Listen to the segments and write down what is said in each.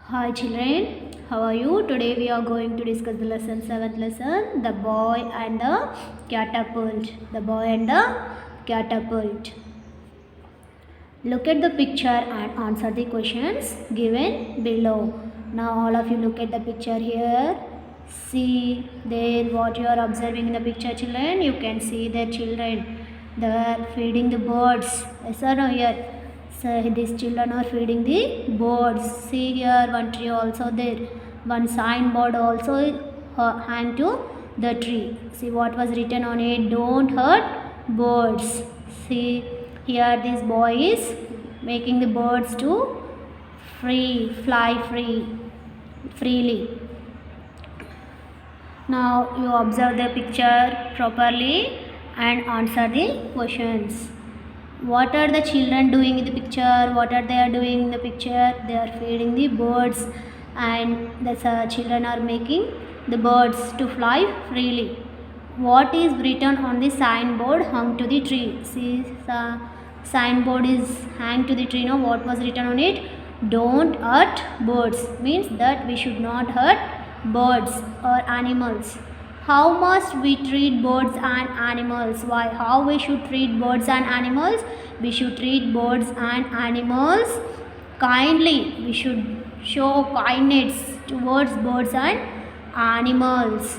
Hi children, how are you? Today we are going to discuss the lesson 7th lesson, the boy and the catapult. The boy and the catapult. Look at the picture and answer the questions given below. Now all of you look at the picture here. See there what you are observing in the picture children. You can see the children. They are feeding the birds. Yes or no here? So these children are feeding the birds. See here one tree also there. One signboard also hang to the tree. See what was written on it. Don't hurt birds. See here this boy is making the birds to fly freely. Now you observe the picture properly and answer the questions. What are the children doing in the picture? What are they are doing in the picture? They are feeding the birds, and the children are making the birds to fly freely. What is written on the signboard hung to the tree? See, the signboard is hang to the tree. Now what was written on it? Don't hurt birds. Means that we should not hurt birds or animals. How must we treat birds and animals? Why? How we should treat birds and animals? We should treat birds and animals kindly. We should show kindness towards birds and animals.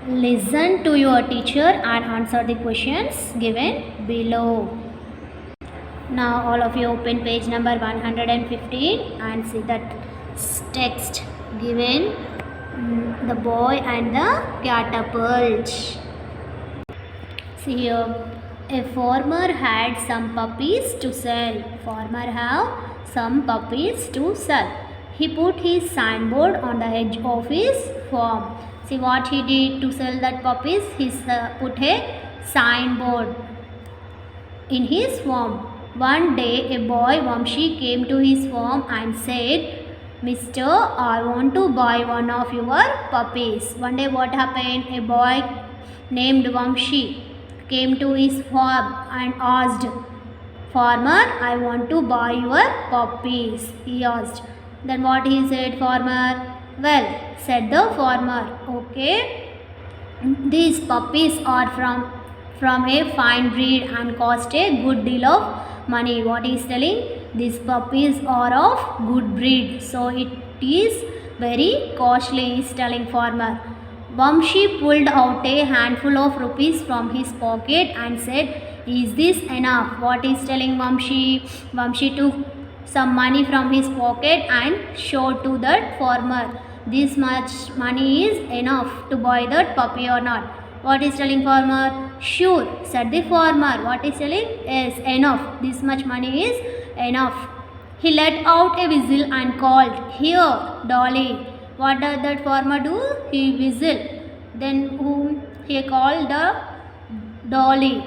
Listen to your teacher and answer the questions given below. Now all of you open page number 115 and see that text given, the boy and the catapult. See here, a farmer had some puppies to sell. Farmer have some puppies to sell. He put his signboard on the edge of his farm. See what he did to sell that puppies? He put a signboard in his farm. One day a boy Vamshi came to his farm and said, Mister, I want to buy one of your puppies. One day what happened? A boy named Vamshi came to his farm and asked, Farmer, I want to buy your puppies. He asked. Then what he said, farmer? Well, said the farmer, okay, these puppies are from a fine breed and cost a good deal of money. What he is telling? These puppies are of good breed, so it is very costly, is telling farmer. Vamshi pulled out a handful of rupees from his pocket and said, is this enough? What is telling Vamshi? Vamshi took some money from his pocket and showed to that farmer. This much money is enough to buy that puppy or not? What is telling farmer? Sure, said the farmer. What is telling? Yes, enough. This much money is enough. He let out a whistle and called, here, Dolly. What does that farmer do? He whistled. Then whom he called the Dolly.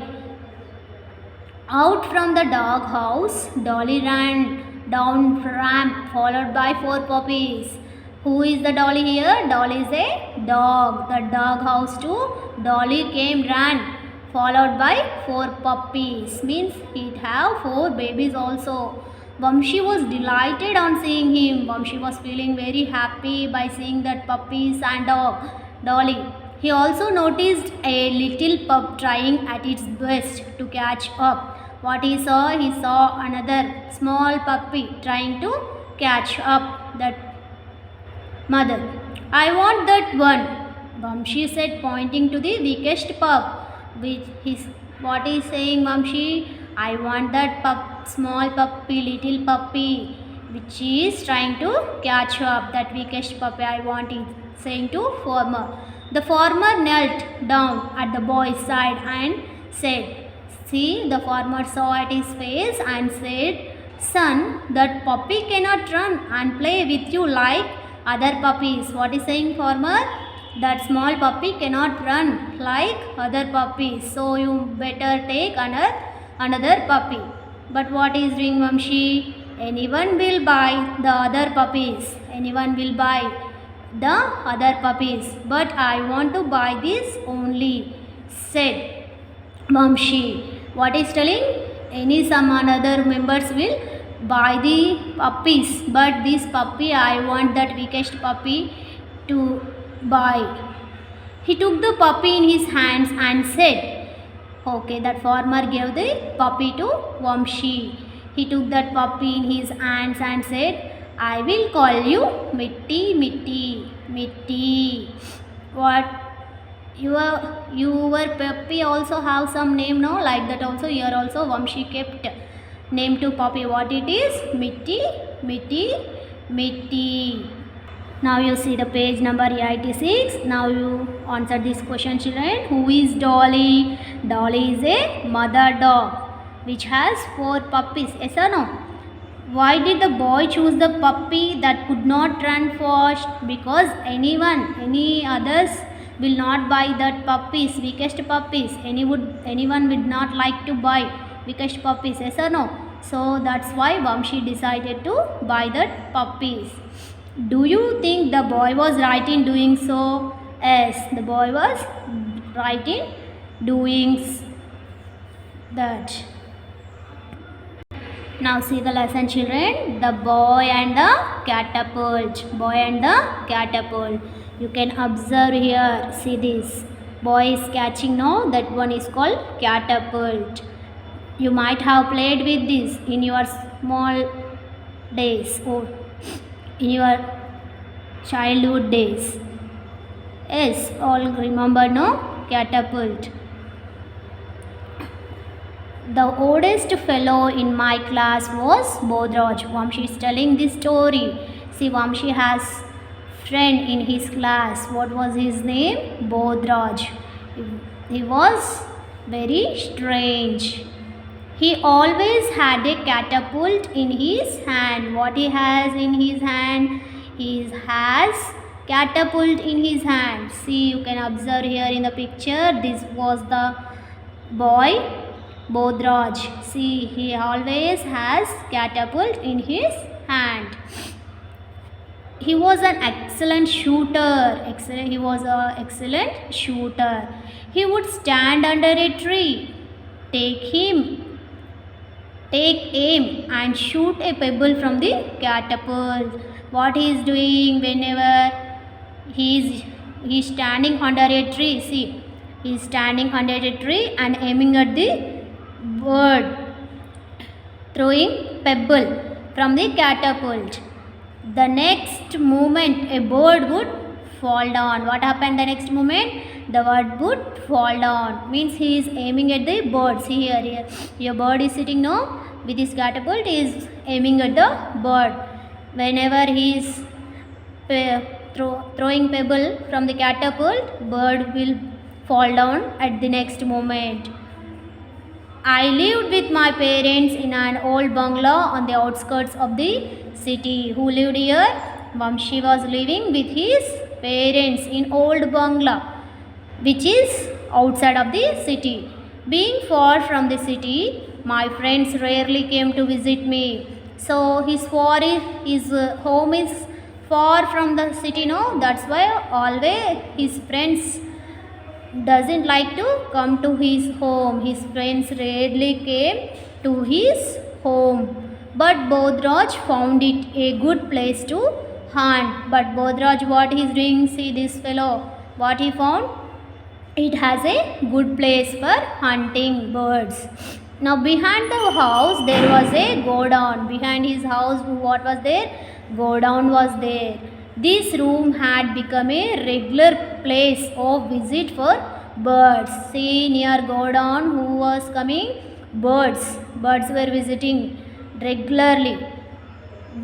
Out from the dog house, Dolly ran down ramp followed by 4 puppies. Who is the Dolly here? Dolly is a dog. The dog house too. Dolly ran followed by 4 puppies. Means he'd have 4 babies also. Vamshi was delighted on seeing him. Vamshi was feeling very happy by seeing that puppies and dog, Dolly. He also noticed a little pup trying at its best to catch up. What he saw? He saw another small puppy trying to catch up that mother. I want that one, Vamshi said, pointing to the weakest pup. What is saying Vamshi? I want that small puppy, little puppy, which is trying to catch up. That weakest puppy I want, is saying to farmer. The farmer knelt down at the boy's side and said, see, the farmer saw at his face and said, son, that puppy cannot run and play with you like other puppies. What is saying farmer? That small puppy cannot run like other puppies. So you better take another puppy. But what is doing Vamshi? Anyone will buy the other puppies. Anyone will buy the other puppies. But I want to buy this only, said Vamshi. What is telling? Some other members will buy the puppies, but this puppy I want that weakest puppy to buy. He took the puppy in his hands and said, okay, that farmer gave the puppy to Vamshi. He took that puppy in his hands and said, I will call you Mitti, Mitti, Mitti. What? Your puppy also have some name, no? Like that also here also Vamshi kept name to puppy. What it is? Mitti, Mitti, Mitti. Now you see the page number 86. Now you answer this question, children. Who is Dolly? Dolly is a mother dog which has 4 puppies. Yes or no? Why did the boy choose the puppy that could not run fast? Because any others will not buy that puppies, weakest puppies. Anyone would not like to buy weakest puppies. Yes or no? So that's why Vamshi decided to buy that puppies. Do you think the boy was right in doing so? Yes, the boy was right in doing that. Now see the lesson, children. The boy and the catapult. Boy and the catapult. You can observe here. See this. Boy is catching now. That one is called catapult. You might have played with this in your small days or in your childhood days. Yes, all remember, no? Catapult. The oldest fellow in my class was Bodhraj. Vamshi is telling this story. See, Vamshi has friend in his class. What was his name? Bodhraj. He was very strange. He always had a catapult in his hand. What he has in his hand? He has catapult in his hand. See, you can observe here in the picture. This was the boy Bodhraj. See, he always has catapult in his hand. He was an excellent shooter. He was an excellent shooter. He would stand under a tree, take aim and shoot a pebble from the catapult. What he is doing whenever he is standing under a tree? See, he is standing under a tree and aiming at the bird, throwing pebble from the catapult. The next moment a bird would fall down. What happened the next moment? The bird would fall down. Means he is aiming at the bird. See here. Your bird is sitting now with his catapult. He is aiming at the bird. Whenever he is throwing pebble from the catapult, bird will fall down at the next moment. I lived with my parents in an old bungalow on the outskirts of the city. Who lived here? Vamshi was living with his parents in old bungalow, which is outside of the city. Being far from the city, my friends rarely came to visit me. So his home is far from the city, no? That's why always his friends doesn't like to come to his home. His friends rarely came to his home. But Bodhraj found it a good place to hunt. But Bodhraj, what he is doing? See this fellow. What he found? It has a good place for hunting birds. Now behind the house there was a godown. Behind his house, what was there? Godown was there. This room had become a regular place of visit for birds. See, near godown, who was coming? Birds. Birds were visiting regularly.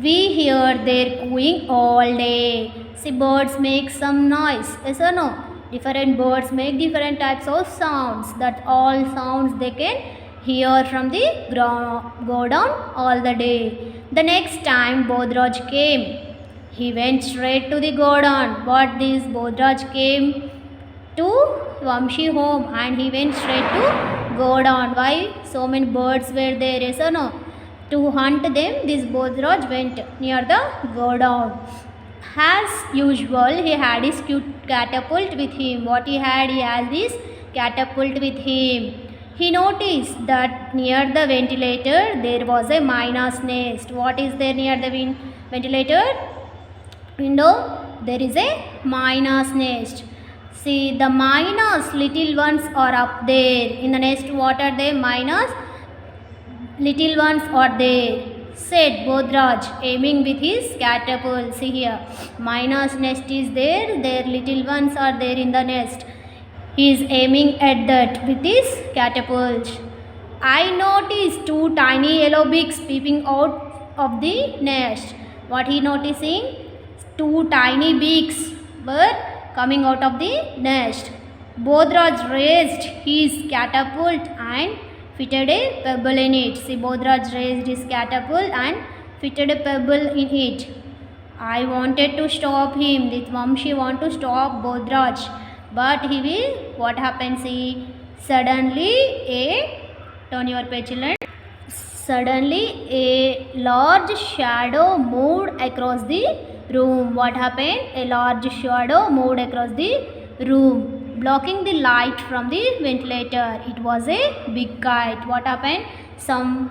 We hear their cooing all day. See, birds make some noise. Yes or no? Different birds make different types of sounds. That all sounds they can hear from the godown all the day. The next time Bodhraj came, he went straight to the godown. What this? Bodhraj came to Vamshi home and he went straight to godown. Why? So many birds were there. Yes or no? To hunt them, this Bodhraj went near the godown. As usual, he had his cute catapult with him. What he had? He had this catapult with him. He noticed that near the ventilator there was a myna's nest. What is there near the ventilator window? There is a myna's nest. See, the mynas, little ones, are up there. In the nest, what are they? Mynas, little ones are there, said Bodhraj, aiming with his catapult. See here, myna's nest is there, their little ones are there in the nest. He is aiming at that with his catapult. I noticed two tiny yellow beaks peeping out of the nest. What he noticing? Two tiny beaks were coming out of the nest. Bodhraj raised his catapult and fitted a pebble in it. See, Bodhraj raised his catapult and fitted a pebble in it. I wanted to stop him. The Vamshi want to stop Bodhraj, but he will. What happens? See, turn your page, children. Suddenly, a large shadow moved across the room. What happened? A large shadow moved across the room, blocking the light from the ventilator. It was a big kite. What happened? Some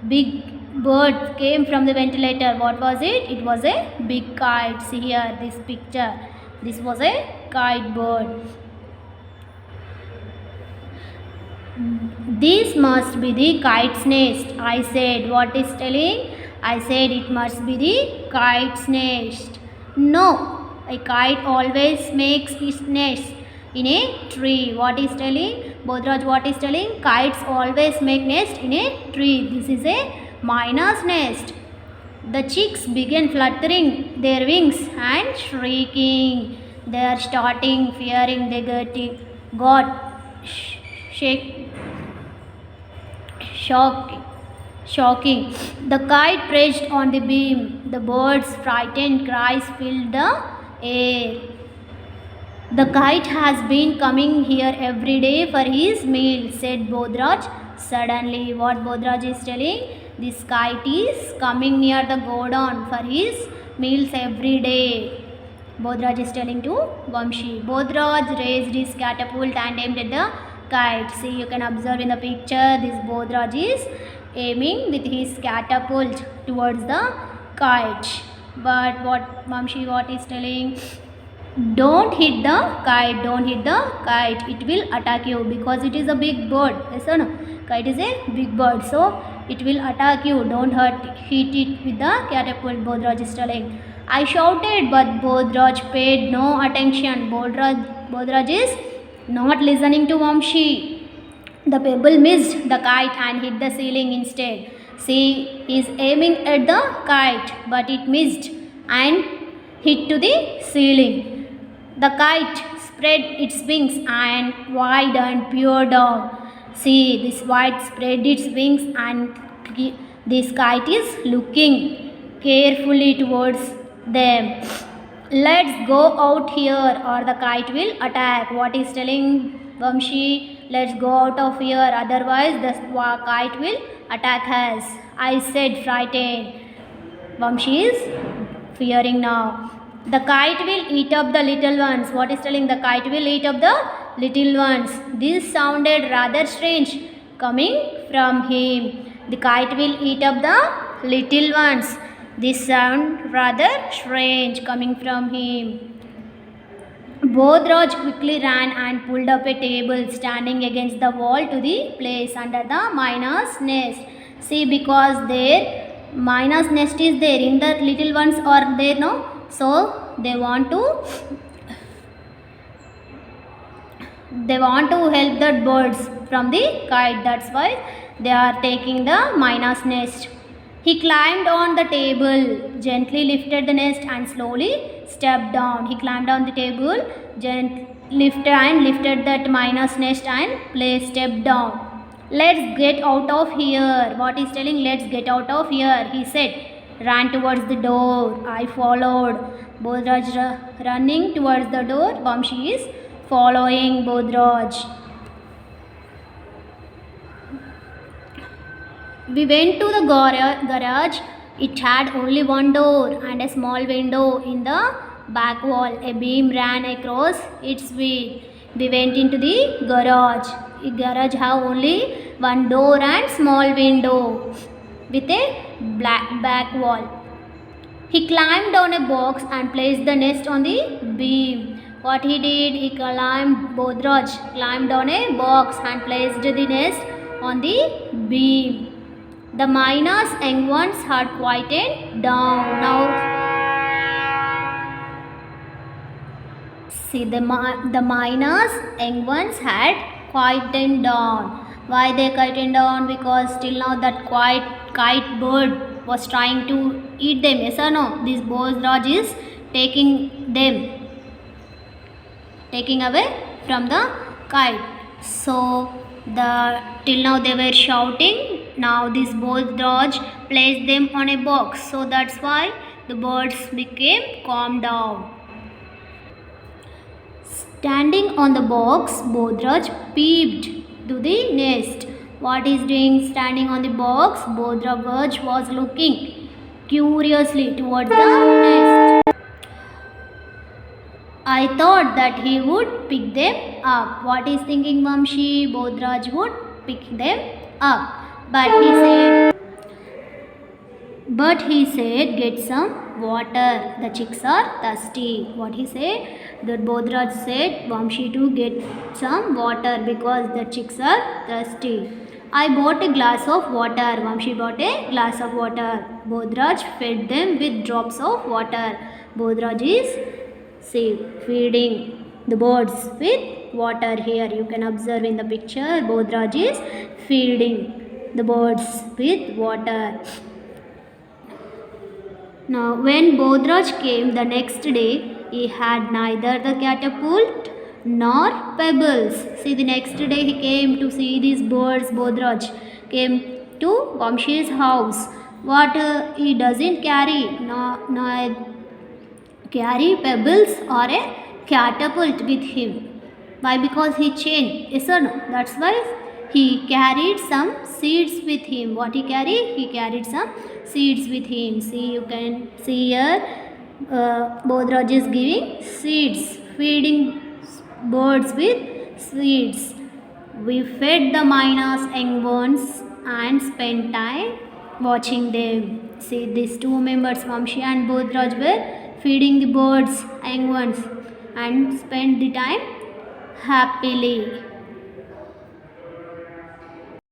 big bird came from the ventilator. What was it? It was a big kite. See here, this picture. This was a kite bird. This must be the kite's nest, I said. What is telling? I said it must be the kite's nest. No, a kite always makes its nest in a tree. What is telling? Bodhraj, what is telling? Kites always make nest in a tree. This is a myna's nest. The chicks began fluttering their wings and shrieking. They are starting, fearing they got shocking. The kite perched on the beam. The birds' frightened cries filled the air. The kite has been coming here every day for his meal, said Bodhraj suddenly. What Bodhraj is telling? This kite is coming near the godown for his meals every day. Bodhraj is telling to Vamshi. Bodhraj raised his catapult and aimed at the kite. See, you can observe in the picture, this Bodhraj is aiming with his catapult towards the kite. But what is telling? Don't hit the kite, don't hit the kite. It will attack you because it is a big bird. Yes or no? Kite is a big bird, so it will attack you. Don't hit it with the catapult, Bodhraj is telling. I shouted, but Bodhraj paid no attention. Bodhraj is not listening to Vamshi. The pebble missed the kite and hit the ceiling instead. See, he is aiming at the kite, but it missed and hit to the ceiling. The kite spread its wings and wide and peered down. See, this kite spread its wings and this kite is looking carefully towards them. Let's go out here or the kite will attack. What is telling Vamshi? Let's go out of here, otherwise the kite will attack us. I said, frightened. Vamshi is fearing now. The kite will eat up the little ones. What is telling? The kite will eat up the little ones. This sounded rather strange coming from him. The kite will eat up the little ones. This sound rather strange coming from him. Bodhraj quickly ran and pulled up a table standing against the wall to the place under the myna's nest. See, because their myna's nest is there, in the little ones are there, no? So they want to help the birds from the kite. That's why they are taking the myna's nest. He climbed on the table, gently lifted the nest and slowly stepped down. He climbed on the table, lifted that myna's nest and stepped down. Let's get out of here. What is telling? Let's get out of here, he said. Ran towards the door. I followed. Bodhraj running towards the door. Vamshi is following Bodhraj. We went to the garage. It had only one door and a small window in the back wall. A beam ran across its width. We went into the garage. garage have only one door and small window with a black back wall. He climbed on a box and placed the nest on the beam. What he did, he Bodhraj climbed on a box and placed the nest on the beam. The miner's young ones had quieted down. Now, see, the miner's young ones had quieted down. Why they quieted down? Because till now that kite bird was trying to eat them. Yes or no? This Bodhraj is taking away from the kite. So till now they were shouting. Now this Bodhraj placed them on a box. So that's why the birds became calmed down. Standing on the box, Bodhraj peeped to the nest. What is doing standing on the box? Bodhraj was looking curiously towards the nest. I thought that he would pick them up. What is thinking Vamshi? Bodhraj would pick them up. But he said, get some water. The chicks are thirsty. What he said? That Bodhraj said, Vamshi to get some water because the chicks are thirsty. I bought a glass of water. Vamshi bought a glass of water. Bodhraj fed them with drops of water. Bodhraj is feeding the birds with water. Here you can observe in the picture, Bodhraj is feeding the birds with water. Now when Bodhraj came the next day, he had neither the catapult nor pebbles. See, the next day he came to see these birds. Bodhraj came to Vamshi's house. What he doesn't carry, no carry pebbles or a catapult with him. Why? Because he changed. Yes or no? That's why he carried some seeds with him. What he carried? He carried some seeds with him. See, you can see here Bodhraj is giving seeds, feeding birds with seeds. We fed the miners young ones and spent time watching them. See, these two members, Vamshi and Bodhraj, were feeding the birds young ones and spent the time happily.